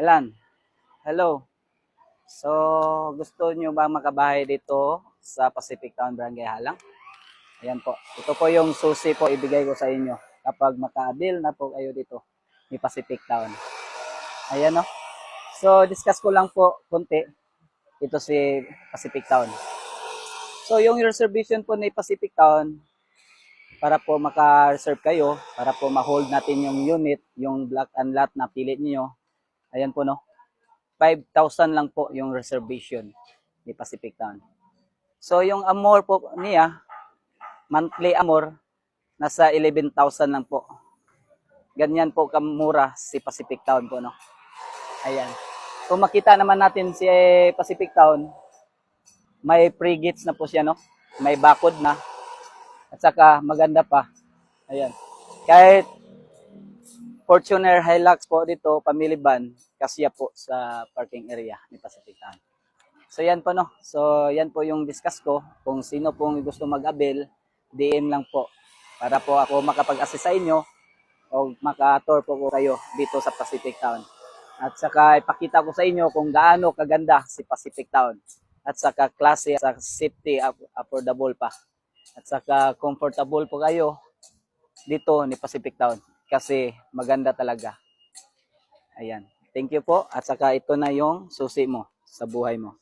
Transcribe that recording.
Alan, hello. So, gusto nyo ba makabahay dito sa Pacific Town, Barangay Halang? Ayan po. Ito po yung susi po ibigay ko sa inyo kapag maka-avail na po kayo dito ni Pacific Town. Ayan no. So, discuss ko lang po konti. Ito si Pacific Town. So, yung reservation po ni Pacific Town, para po maka-reserve kayo, para po ma-hold natin yung unit, yung block and lot na pili niyo. Ayan po no. 5,000 lang po yung reservation ni Pacific Town. So yung amor po niya, monthly amor, nasa 11,000 lang po. Ganyan po kamura si Pacific Town po, no? Ayan. Kung makita naman natin si Pacific Town, may pre-gates na po siya, no? May bakod na. At saka maganda pa. Ayan. Kahit Fortuner Hilux po dito, family van, kasya po sa parking area ni Pacific Town. So yan po no. So yan po yung discuss ko. Kung sino pong gusto mag-avail, DM lang po. Para po ako makapag-assist sa inyo o maka-tour po ko kayo dito sa Pacific Town. At saka ipakita ko sa inyo kung gaano kaganda si Pacific Town. At saka klase, sa safety, affordable pa. At saka comfortable po kayo dito ni Pacific Town. Kasi maganda talaga. Ayan. Thank you po. At saka ito na yung susi mo sa buhay mo.